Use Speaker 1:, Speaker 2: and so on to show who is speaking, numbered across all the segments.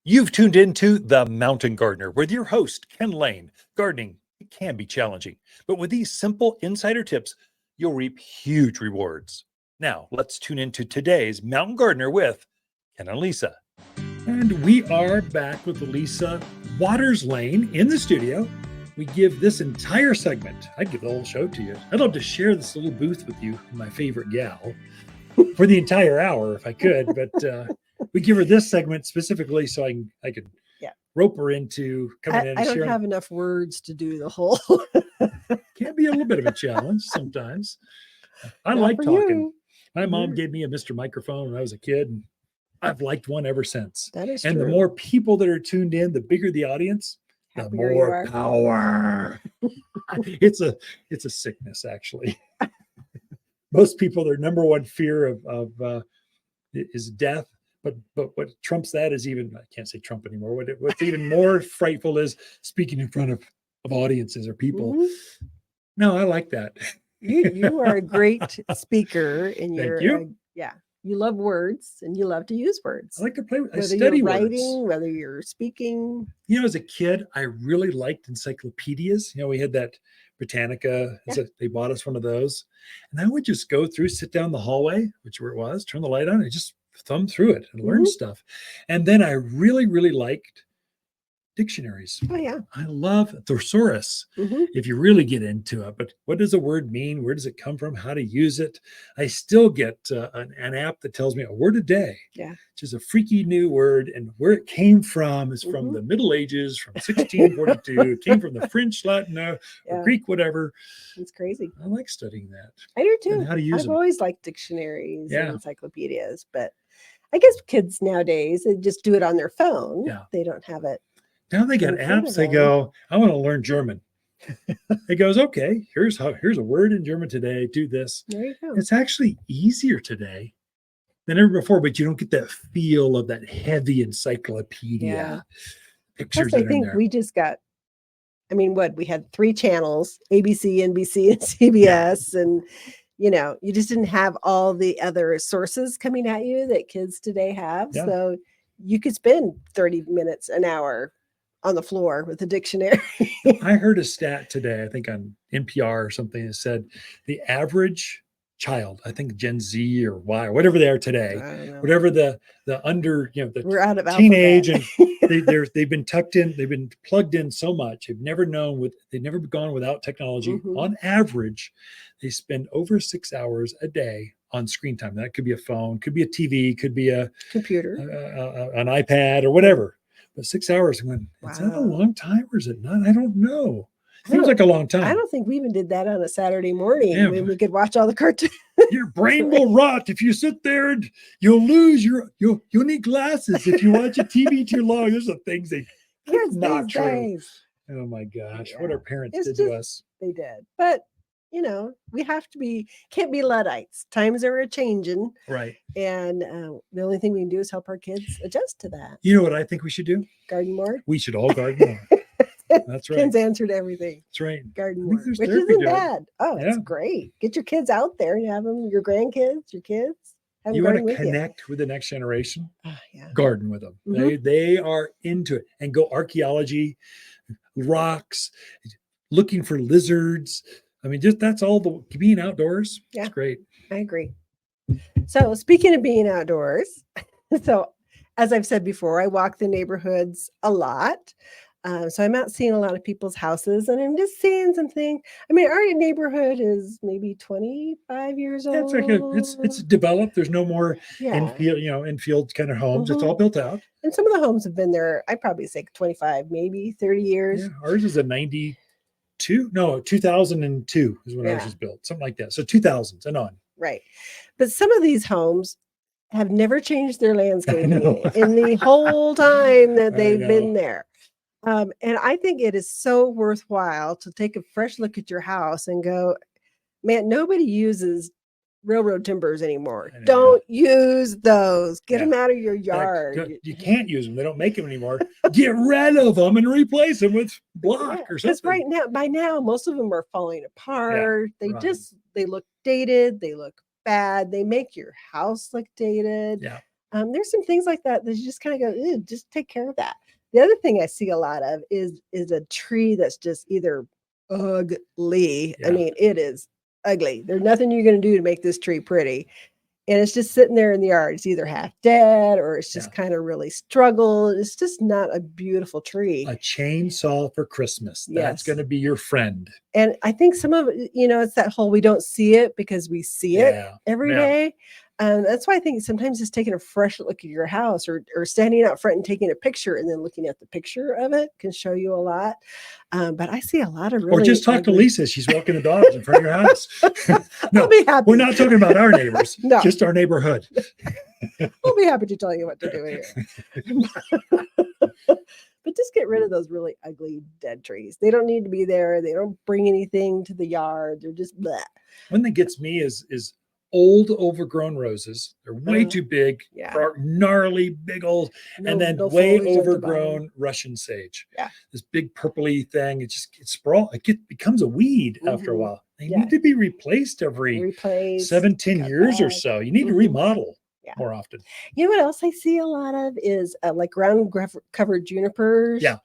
Speaker 1: You've tuned into The Mountain Gardener with your host, Ken Lane. Gardening, it can be challenging, but with these simple insider tips, you'll reap huge rewards. Now, let's tune into today's Mountain Gardener with Ken and Lisa. And we are back with Lisa Lain in the studio. We give this entire segment, I'd give the whole show to you. I'd love to share this little booth with you, my favorite gal, for the entire hour if I could, but we give her this segment specifically so I could rope her into coming in and
Speaker 2: I don't
Speaker 1: sharing.
Speaker 2: have enough words to do the whole.
Speaker 1: Can be a little bit of a challenge sometimes. I
Speaker 2: Not
Speaker 1: like
Speaker 2: for
Speaker 1: talking.
Speaker 2: you.
Speaker 1: My mom gave me a Mr. Microphone when I was a kid, and I've liked one ever since.
Speaker 2: That is
Speaker 1: and
Speaker 2: true.
Speaker 1: The more people that are tuned in, the bigger the audience, the
Speaker 2: Happier you
Speaker 1: more
Speaker 2: are.
Speaker 1: power. It's a sickness, actually. Most people, their number one fear of is death. But what trumps that is even, I can't say Trump anymore. What's even more frightful is speaking in front of audiences or people.
Speaker 2: Mhm.
Speaker 1: No, I like that.
Speaker 2: You are a great speaker, and
Speaker 1: Thank
Speaker 2: you're
Speaker 1: you.
Speaker 2: you love words and you love to use words.
Speaker 1: I like to play with. I
Speaker 2: Whether
Speaker 1: study
Speaker 2: you're
Speaker 1: words.
Speaker 2: writing, whether you're speaking.
Speaker 1: You know, as a kid, I really liked encyclopedias. You know, we had that Britannica. They bought us one of those, and I would just go through, sit down the hallway, which where it was, turn the light on, and just thumb through it and learn stuff. And then I really, really liked dictionaries.
Speaker 2: Oh yeah.
Speaker 1: I love thesaurus if you really get into it. But what does a word mean? Where does it come from? How to use it? I still get an app that tells me a word a day, which is a freaky new word. And where it came from is from the Middle Ages, from 1642. It came from the French, Latin, or Greek, whatever.
Speaker 2: It's crazy.
Speaker 1: I like studying that.
Speaker 2: I do too.
Speaker 1: And how to use
Speaker 2: I've
Speaker 1: them.
Speaker 2: always liked dictionaries and encyclopedias, but I guess kids nowadays, they just do it on their phone.
Speaker 1: Yeah.
Speaker 2: They don't have it.
Speaker 1: Now they got apps. They go, I want to learn German. It goes, okay, here's a word in German today. Do this.
Speaker 2: There you go.
Speaker 1: It's actually easier today than ever before, but you don't get that feel of that heavy encyclopedia pictures.
Speaker 2: Plus, I think we just got, we had 3 channels, ABC, NBC, and CBS. And, you just didn't have all the other sources coming at you that kids today have.
Speaker 1: Yeah.
Speaker 2: So you could spend 30 minutes, an hour on the floor with a dictionary.
Speaker 1: I heard a stat today, I think on NPR or something, that said the average child, I think Gen Z or Y, or whatever they are today, whatever the under,
Speaker 2: we're out of
Speaker 1: teenage, and they've been tucked in, they've been plugged in so much, they've never gone without technology. On average, they spend over 6 hours a day on screen time. That could be a phone, could be a TV, could be a
Speaker 2: computer,
Speaker 1: an iPad or whatever. But 6 hours, is that a long time or is it not? I don't know. Seems like a long time.
Speaker 2: I don't think we even did that on a Saturday morning when we could watch all the cartoons.
Speaker 1: Your brain will rot if you sit there, and you'll lose you'll need glasses if you watch a TV too long. There's some things
Speaker 2: kids
Speaker 1: not
Speaker 2: these
Speaker 1: true.
Speaker 2: Days.
Speaker 1: Oh my gosh, what our parents did to us.
Speaker 2: They did. But we can't be Luddites. Times are a-changing.
Speaker 1: Right.
Speaker 2: And the only thing we can do is help our kids adjust to that.
Speaker 1: You know what I think we should do?
Speaker 2: Garden more.
Speaker 1: We should all garden more. That's right.
Speaker 2: Ken's answered everything.
Speaker 1: That's right.
Speaker 2: Garden more, which isn't bad. Oh, it's great. Get your kids out there and have them, your grandkids, your kids.
Speaker 1: You want to connect with the next generation? Garden with them. They are into it. And go archaeology, rocks, looking for lizards. Just that's all the being outdoors. Yeah, it's great.
Speaker 2: I agree. So speaking of being outdoors, as I've said before, I walk the neighborhoods a lot. So I'm out seeing a lot of people's houses, and I'm just seeing something. Our neighborhood is maybe 25 years old.
Speaker 1: It's developed. There's no more infield kind of homes. It's all built out.
Speaker 2: And some of the homes have been there, I'd probably say 25, maybe 30 years.
Speaker 1: Yeah, ours is a 2002 is when ours was built, something like that. So 2000s and on.
Speaker 2: Right. But some of these homes have never changed their landscaping in the whole time that they've been there. And I think it is so worthwhile to take a fresh look at your house and go, man, nobody uses railroad timbers anymore. Don't use those. Get them out of your yard.
Speaker 1: You can't use them. They don't make them anymore. Get rid of them and replace them with block or something.
Speaker 2: Because by now, most of them are falling apart. They look dated. They look bad. They make your house look dated.
Speaker 1: Yeah.
Speaker 2: There's some things like that that you just kind of go, "Ew, just take care of that." The other thing I see a lot of is a tree that's just either ugly. I
Speaker 1: Yeah.
Speaker 2: mean, it is ugly. There's nothing you're going to do to make this tree pretty. And it's just sitting there in the yard. It's either half dead or it's just kind of really struggled. It's just not a beautiful tree.
Speaker 1: A chainsaw for Christmas. That's
Speaker 2: Yes.
Speaker 1: going to be your friend.
Speaker 2: And I think some of it, it's that whole we don't see it because we see it every day. That's why I think sometimes just taking a fresh look at your house or standing out front and taking a picture and then looking at the picture of it can show you a lot. But I see a lot of really.
Speaker 1: Or just talk to Lisa. She's walking the dogs in front of your house. No,
Speaker 2: I'll be happy.
Speaker 1: We're not talking about our neighbors.
Speaker 2: No.
Speaker 1: Just our neighborhood.
Speaker 2: I'll be happy to tell you what to do here. But just get rid of those really ugly dead trees. They don't need to be there. They don't bring anything to the yard. They're just bleh.
Speaker 1: One thing gets me is old overgrown roses. They're way too big, gnarly, big old, and then way overgrown Russian sage.
Speaker 2: Yeah.
Speaker 1: This big purpley thing. It becomes a weed after a while. They need to be replaced every 7-10 years or so. You need to remodel more often.
Speaker 2: You know what else I see a lot of is like ground covered junipers.
Speaker 1: Yeah.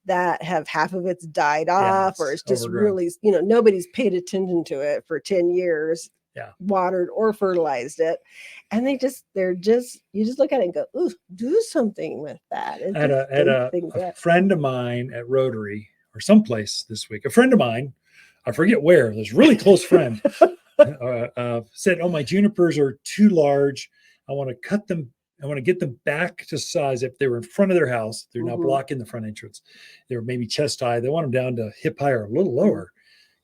Speaker 2: That have half of it's died off, or it's just overgrown. Really, nobody's paid attention to it for 10 years. Watered or fertilized it, and you just look at it and go, ooh, do something with that.
Speaker 1: At a friend of mine at Rotary or someplace this week, a friend of mine, I forget where, this really close friend, said, "Oh, my junipers are too large. I want to cut them. I want to get them back to size. If they were in front of their house, they're now blocking the front entrance. They were maybe chest high. They want them down to hip high or a little lower.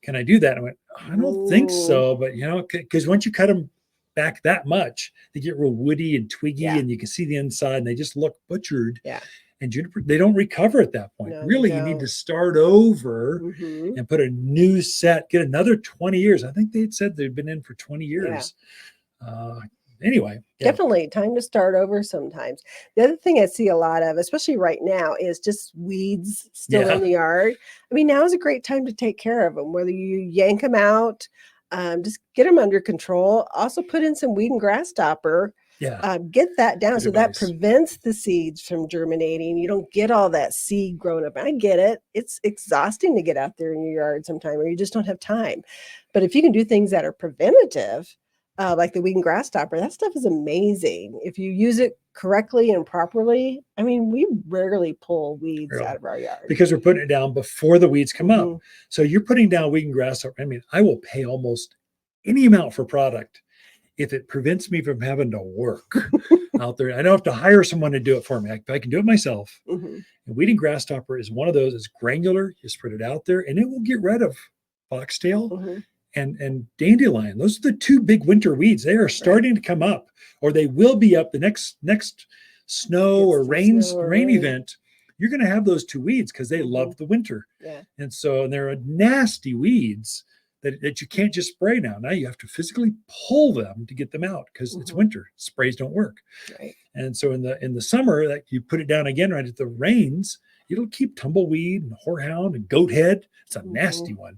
Speaker 1: Can I do that?" And I went, "I don't think so, but because once you cut them back that much, they get real woody and twiggy, and you can see the inside, and they just look butchered. Yeah, and juniper, they don't recover at that point. No, really, you need to start over and put a new set, get another 20 years. I think they said they'd been in for 20 years. Anyway,
Speaker 2: definitely time to start over sometimes. The other thing I see a lot of, especially right now, is just weeds still in the yard. I mean, now is a great time to take care of them, whether you yank them out, just get them under control. Also put in some weed and grass stopper. Get that down so that prevents the seeds from germinating. You don't get all that seed growing up. I get it. It's exhausting to get out there in your yard sometime, or you just don't have time. But if you can do things that are preventative, like the weed and grass stopper, that stuff is amazing. If you use it correctly and properly, I mean, we rarely pull weeds out of our yard.
Speaker 1: Because we're putting it down before the weeds come up. So you're putting down weed and grass stopper. I mean, I will pay almost any amount for product if it prevents me from having to work out there. I don't have to hire someone to do it for me. I can do it myself. And weed and grass stopper is one of those. It's granular. You spread it out there, and it will get rid of foxtail and dandelion. Those are the two big winter weeds. They are starting to come up, or they will be up the next snow or rain event. You're going to have those two weeds because they love the winter. And so they're nasty weeds that you can't just spray now. Now you have to physically pull them to get them out because it's winter. Sprays don't work. And so in the summer, that you put it down again right at the rains, it'll keep tumbleweed and horehound and goat head. It's a nasty one.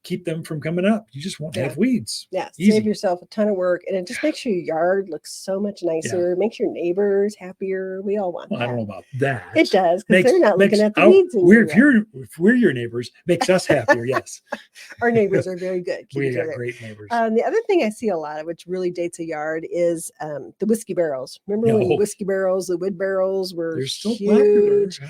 Speaker 1: Keep them from coming up. You just won't have weeds.
Speaker 2: Save yourself a ton of work, and it just makes your yard look so much nicer. Makes your neighbors happier. We all want that.
Speaker 1: I don't know about that.
Speaker 2: It does, because they're not looking at the weeds.
Speaker 1: If we're your neighbors, makes us happier. Yes,
Speaker 2: our neighbors are very good.
Speaker 1: We got great neighbors.
Speaker 2: The other thing I see a lot of, which really dates a yard, is the whiskey barrels. Remember when whiskey barrels, the wood barrels were huge?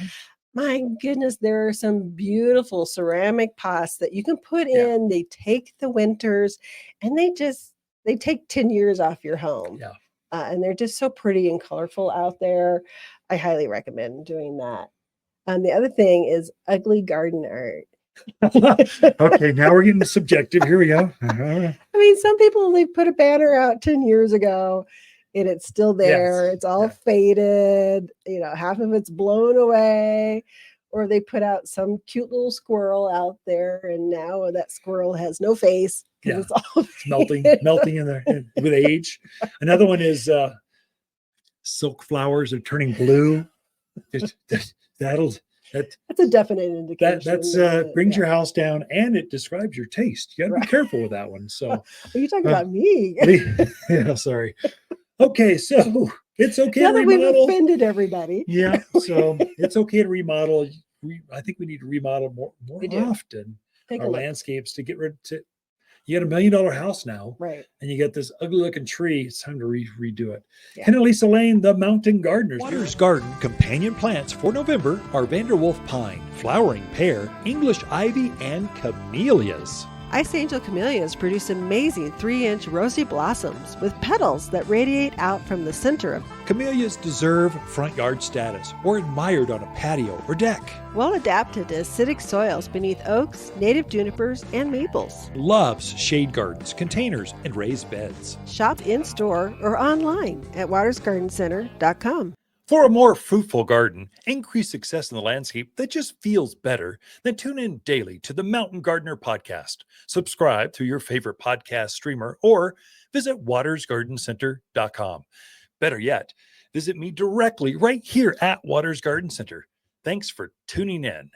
Speaker 2: My goodness, there are some beautiful ceramic pots that you can put in. They take the winters, and they take 10 years off your home. And they're just so pretty and colorful out there. I highly recommend doing that. The other thing is ugly garden art.
Speaker 1: Okay, now we're getting subjective. Here we go.
Speaker 2: I mean, some people, they put a banner out 10 years ago, and it's still there. It's all faded. Half of it's blown away. Or they put out some cute little squirrel out there, and now that squirrel has no face because it's all
Speaker 1: melting in there with age. Another one is silk flowers are turning blue. That's
Speaker 2: a definite indication.
Speaker 1: That brings your house down, and it describes your taste. You got to be careful with that one. So,
Speaker 2: are you talking about me?
Speaker 1: Yeah, sorry. Okay, so it's okay
Speaker 2: Now
Speaker 1: to
Speaker 2: that we've
Speaker 1: remodel.
Speaker 2: offended everybody.
Speaker 1: Yeah, so it's okay to remodel. I think we need to remodel more
Speaker 2: We do.
Speaker 1: often
Speaker 2: Take a
Speaker 1: our
Speaker 2: look.
Speaker 1: landscapes to get rid to. You got $1 million house now,
Speaker 2: Right.
Speaker 1: and you got this ugly looking tree. It's time to redo it.
Speaker 2: Yeah.
Speaker 1: Ken and Lisa Lain, the Mountain Gardeners.
Speaker 3: Waters Garden companion plants for November are Vanderwolf pine, flowering pear, English ivy, and camellias.
Speaker 2: Ice Angel camellias produce amazing 3-inch rosy blossoms with petals that radiate out from the center of.
Speaker 3: Camellias deserve front yard status or admired on a patio or deck.
Speaker 2: Well adapted to acidic soils beneath oaks, native junipers, and maples.
Speaker 3: Loves shade gardens, containers, and raised beds.
Speaker 2: Shop in-store or online at watersgardencenter.com.
Speaker 1: For a more fruitful garden, increase success in the landscape that just feels better, then tune in daily to the Mountain Gardener podcast. Subscribe through your favorite podcast streamer or visit watersgardencenter.com. Better yet, visit me directly right here at Waters Garden Center. Thanks for tuning in.